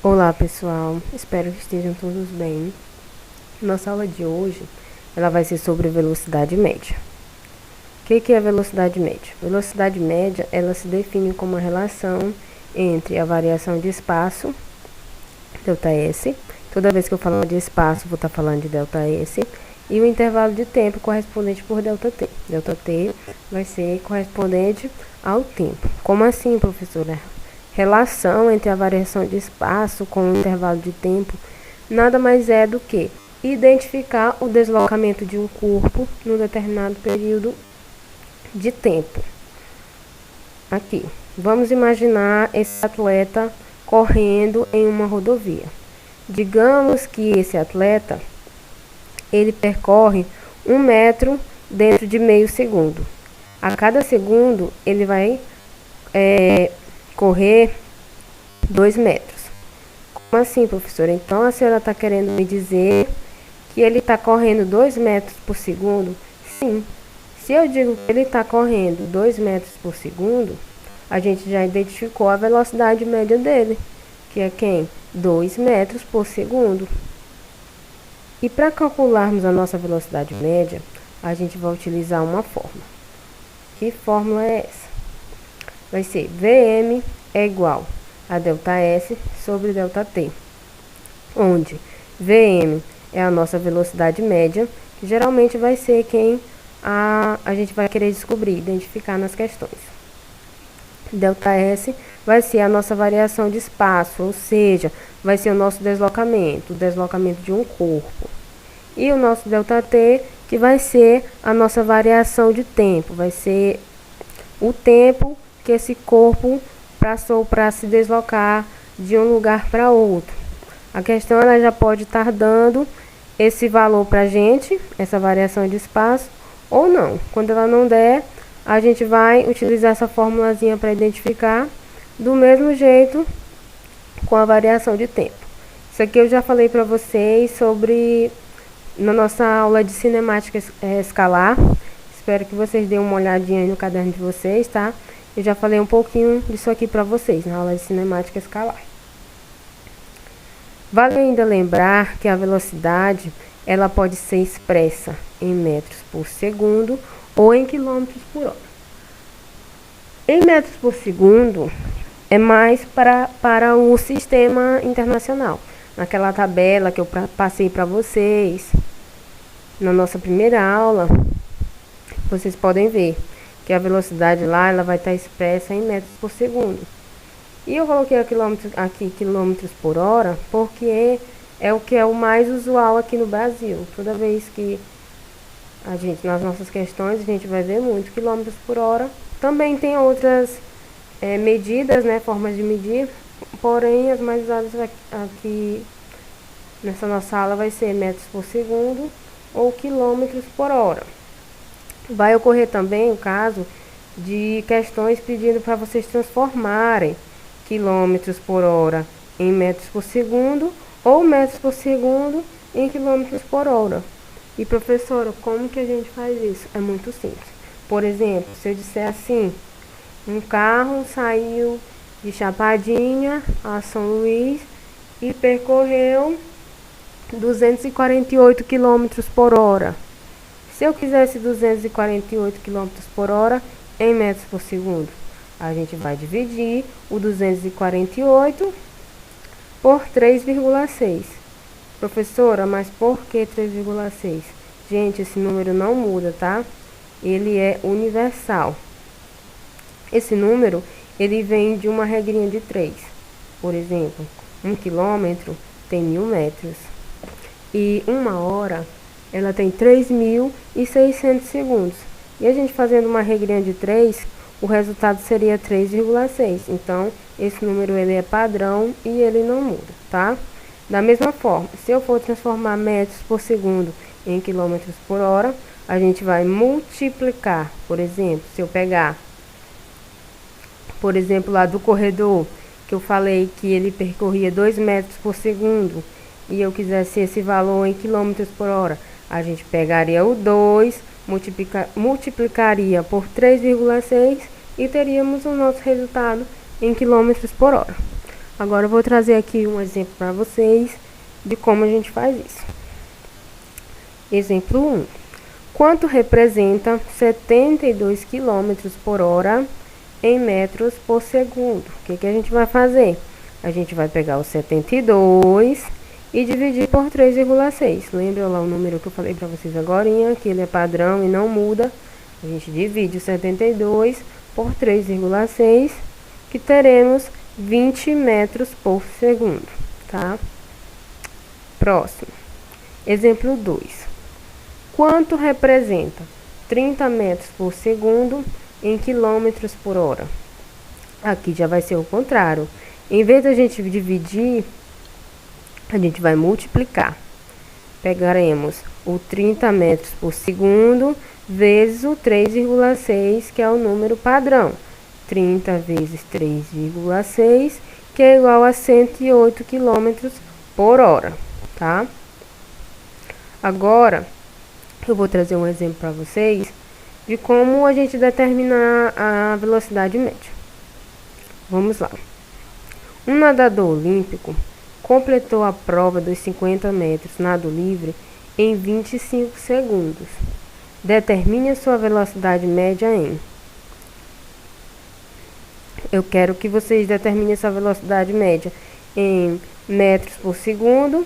Olá pessoal, espero que estejam todos bem. Nossa aula de hoje, ela vai ser sobre velocidade média. O que é velocidade média? Velocidade média, ela se define como a relação entre a variação de espaço, ΔS, toda vez que eu falar de espaço, vou estar falando de ΔS, e o intervalo de tempo correspondente por ΔT. ΔT vai ser correspondente ao tempo. Como assim, professora? Relação entre a variação de espaço com o intervalo de tempo nada mais é do que identificar o deslocamento de um corpo num determinado período de tempo. Aqui, vamos imaginar esse atleta correndo em uma rodovia. Digamos que esse atleta, ele percorre 1 metro dentro de meio segundo. A cada segundo, ele vai correr 2 metros. Como assim, professora? Então, a senhora está querendo me dizer que ele está correndo 2 metros por segundo? Sim. Se eu digo que ele está correndo 2 metros por segundo, a gente já identificou a velocidade média dele, que é quem? 2 metros por segundo. E para calcularmos a nossa velocidade média, a gente vai utilizar uma fórmula. Que fórmula é essa? Vai ser Vm é igual a ΔS sobre ΔT, onde Vm é a nossa velocidade média, que geralmente vai ser quem a gente vai querer descobrir, identificar nas questões. ΔS vai ser a nossa variação de espaço, ou seja, vai ser o nosso deslocamento, o deslocamento de um corpo. E o nosso ΔT, que vai ser a nossa variação de tempo, vai ser o tempo que esse corpo passou para se deslocar de um lugar para outro. A questão ela já pode estar dando esse valor para a gente, essa variação de espaço, ou não. Quando ela não der, a gente vai utilizar essa formulazinha para identificar do mesmo jeito com a variação de tempo. Isso aqui eu já falei para vocês sobre na nossa aula de cinemática escalar. Espero que vocês deem uma olhadinha aí no caderno de vocês, tá? Eu já falei um pouquinho disso aqui para vocês na aula de cinemática escalar. Vale ainda lembrar que a velocidade ela pode ser expressa em metros por segundo ou em quilômetros por hora. Em metros por segundo é mais para o sistema internacional. Naquela tabela que eu passei para vocês na nossa primeira aula, vocês podem ver que a velocidade lá ela vai estar expressa em metros por segundo. E eu coloquei aqui quilômetros por hora porque é o que é o mais usual aqui no Brasil. Toda vez que nas nossas questões, a gente vai ver muito quilômetros por hora. Também tem outras medidas, né, formas de medir, porém as mais usadas aqui nessa nossa aula vai ser metros por segundo ou quilômetros por hora. Vai ocorrer também o caso de questões pedindo para vocês transformarem quilômetros por hora em metros por segundo ou metros por segundo em quilômetros por hora. E professora, como que a gente faz isso? É muito simples. Por exemplo, se eu disser assim, um carro saiu de Chapadinha a São Luís e percorreu 248 quilômetros por hora. Se eu quisesse 248 km por hora em metros por segundo, a gente vai dividir o 248 por 3,6. Professora, mas por que 3,6? Gente, esse número não muda, tá? Ele é universal. Esse número, ele vem de uma regrinha de 3. Por exemplo, 1 quilômetro tem 1000 metros. E 1 hora ela tem 3.600 segundos. E a gente fazendo uma regrinha de 3, o resultado seria 3,6. Então, esse número ele é padrão e ele não muda, tá? Da mesma forma, se eu for transformar metros por segundo em quilômetros por hora, a gente vai multiplicar. Por exemplo, se eu pegar, por exemplo, lá do corredor, que eu falei que ele percorria 2 metros por segundo, e eu quisesse esse valor em quilômetros por hora, a gente pegaria o 2, multiplicaria por 3,6 e teríamos o nosso resultado em quilômetros por hora. Agora eu vou trazer aqui um exemplo para vocês de como a gente faz isso. Exemplo 1. Quanto representa 72 km por hora em metros por segundo? O que a gente vai fazer? A gente vai pegar o 72 e dividir por 3,6. Lembra lá o número que eu falei para vocês agorinha, que ele é padrão e não muda? A gente divide o 72 por 3,6, que teremos 20 metros por segundo, tá? Próximo. Exemplo 2. Quanto representa 30 metros por segundo em quilômetros por hora? Aqui já vai ser o contrário. Em vez da gente dividir, a gente vai multiplicar. Pegaremos o 30 metros por segundo vezes o 3,6, que é o número padrão. 30 vezes 3,6, que é igual a 108 km por hora, tá? Agora, eu vou trazer um exemplo para vocês de como a gente determina a velocidade média. Vamos lá. Um nadador olímpico completou a prova dos 50 metros nado livre em 25 segundos. Determine a sua velocidade média em... Eu quero que vocês determinem essa velocidade média em metros por segundo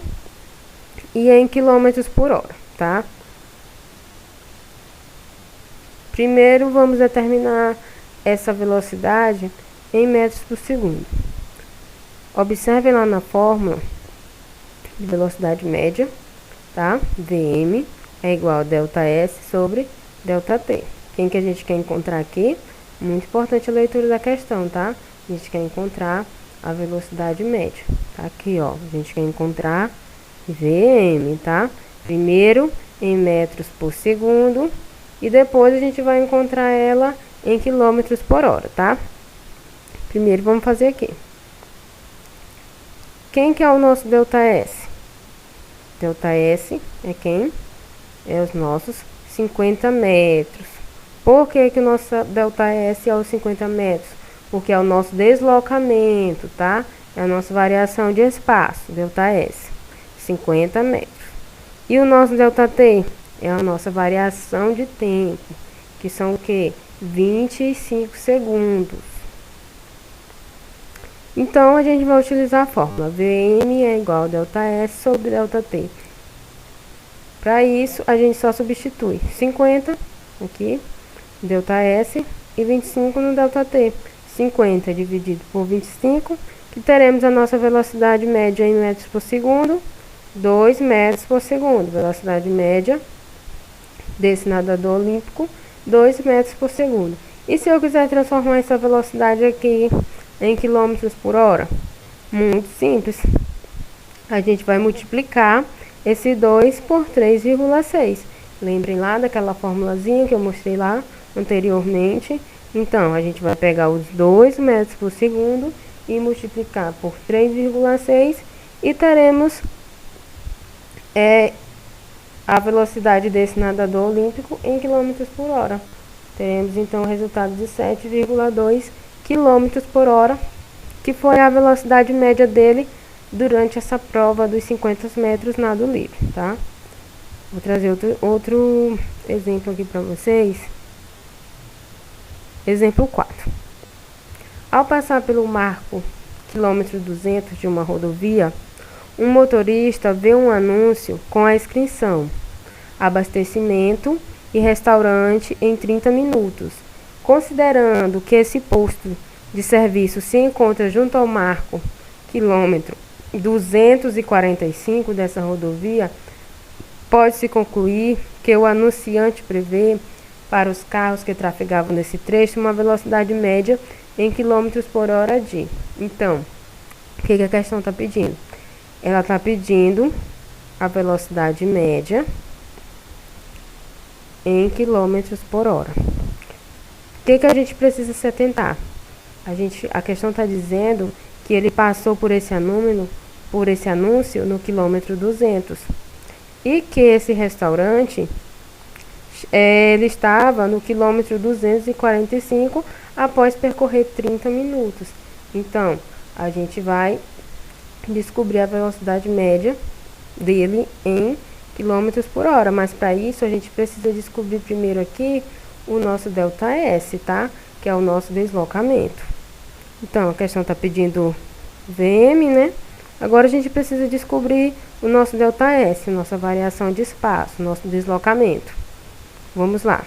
e em quilômetros por hora, tá? Primeiro, vamos determinar essa velocidade em metros por segundo. Observe lá na fórmula de velocidade média, tá? Vm é igual a ΔS sobre ΔT. Quem que a gente quer encontrar aqui? Muito importante a leitura da questão, tá? A gente quer encontrar a velocidade média. Tá aqui, ó. A gente quer encontrar Vm, tá? Primeiro em metros por segundo e depois a gente vai encontrar ela em quilômetros por hora, tá? Primeiro vamos fazer aqui. Quem que é o nosso ΔS? ΔS é quem? É os nossos 50 metros. Por que que o nosso ΔS é os 50 metros? Porque é o nosso deslocamento, tá? É a nossa variação de espaço, ΔS, 50 metros. E o nosso ΔT é a nossa variação de tempo, que são o quê? 25 segundos. Então, a gente vai utilizar a fórmula Vm é igual a ΔS sobre ΔT. Para isso, a gente só substitui 50 aqui, ΔS, e 25 no ΔT. 50 dividido por 25, que teremos a nossa velocidade média em metros por segundo, 2 metros por segundo. Velocidade média desse nadador olímpico, 2 metros por segundo. E se eu quiser transformar essa velocidade aqui em quilômetros por hora? Muito simples. A gente vai multiplicar esse 2 por 3,6. Lembrem lá daquela formulazinha que eu mostrei lá anteriormente? Então, a gente vai pegar os 2 metros por segundo e multiplicar por 3,6 e teremos a velocidade desse nadador olímpico em quilômetros por hora. Teremos então o resultado de 7,2 km por hora, que foi a velocidade média dele durante essa prova dos 50 metros nado livre, tá? Vou trazer outro exemplo aqui para vocês. Exemplo 4. Ao passar pelo marco quilômetro 200 de uma rodovia, um motorista vê um anúncio com a inscrição: abastecimento e restaurante em 30 minutos. Considerando que esse posto de serviço se encontra junto ao marco quilômetro 245 dessa rodovia, pode-se concluir que o anunciante prevê para os carros que trafegavam nesse trecho uma velocidade média em quilômetros por hora de... Então, o que a questão está pedindo? Ela está pedindo a velocidade média em quilômetros por hora. O que a gente precisa se atentar? A questão está dizendo que ele passou por esse anúncio no quilômetro 200 e que esse restaurante ele estava no quilômetro 245 após percorrer 30 minutos. Então, a gente vai descobrir a velocidade média dele em quilômetros por hora. Mas para isso a gente precisa descobrir primeiro aqui o nosso ΔS, tá? Que é o nosso deslocamento. Então, a questão está pedindo VM, né? Agora a gente precisa descobrir o nosso ΔS, nossa variação de espaço, nosso deslocamento. Vamos lá.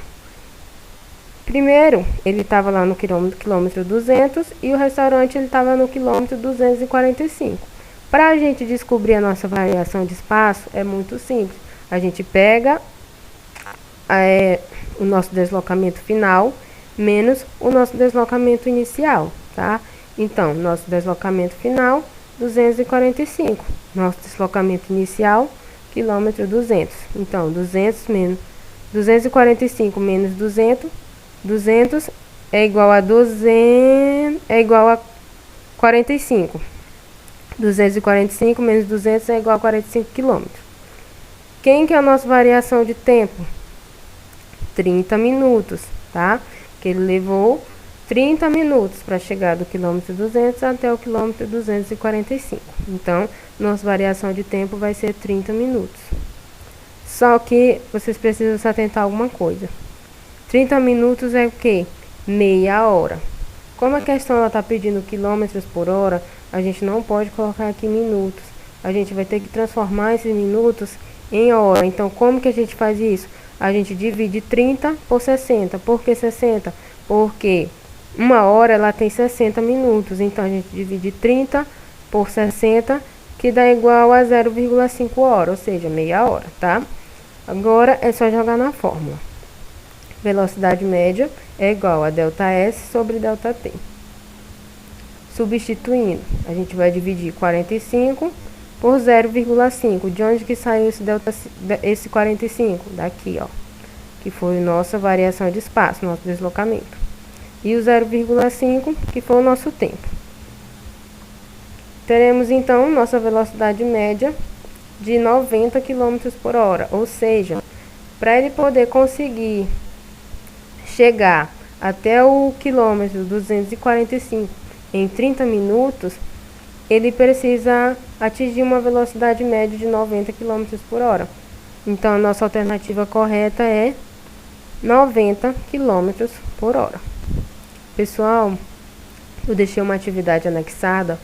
Primeiro, ele estava lá no quilômetro 200 e o restaurante ele estava no quilômetro 245. Para a gente descobrir a nossa variação de espaço, é muito simples. A gente pega o nosso deslocamento final menos o nosso deslocamento inicial, tá? Então, nosso deslocamento final, 245. Nosso deslocamento inicial, quilômetro 200. Então, 245 menos 200 é igual a 45. 245 menos 200 é igual a 45 quilômetros. Quem que é a nossa variação de tempo? 30 minutos, tá? Que ele levou 30 minutos para chegar do quilômetro 200 até o quilômetro 245. Então, nossa variação de tempo vai ser 30 minutos. Só que vocês precisam se atentar a alguma coisa. 30 minutos é o quê? Meia hora. Como a questão está pedindo quilômetros por hora, a gente não pode colocar aqui minutos. A gente vai ter que transformar esses minutos em hora. Então, como que a gente faz isso? A gente divide 30 por 60. Por que 60? Porque uma hora ela tem 60 minutos. Então, a gente divide 30 por 60, que dá igual a 0,5 hora, ou seja, meia hora, tá? Agora, é só jogar na fórmula. Velocidade média é igual a ΔS sobre ΔT. Substituindo, a gente vai dividir 45 por 0,5. De onde que saiu esse 45? Daqui, ó. Que foi nossa variação de espaço, nosso deslocamento. E o 0,5, que foi o nosso tempo. Teremos, então, nossa velocidade média de 90 km por hora. Ou seja, para ele poder conseguir chegar até o quilômetro 245 em 30 minutos, ele precisa atingir uma velocidade média de 90 km por hora. Então, a nossa alternativa correta é 90 km por hora. Pessoal, eu deixei uma atividade anexada,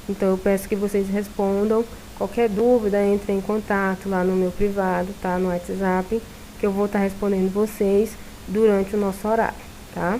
então eu peço que vocês respondam. Qualquer dúvida, entre em contato lá no meu privado, tá? No WhatsApp, que eu vou estar respondendo vocês durante o nosso horário, tá?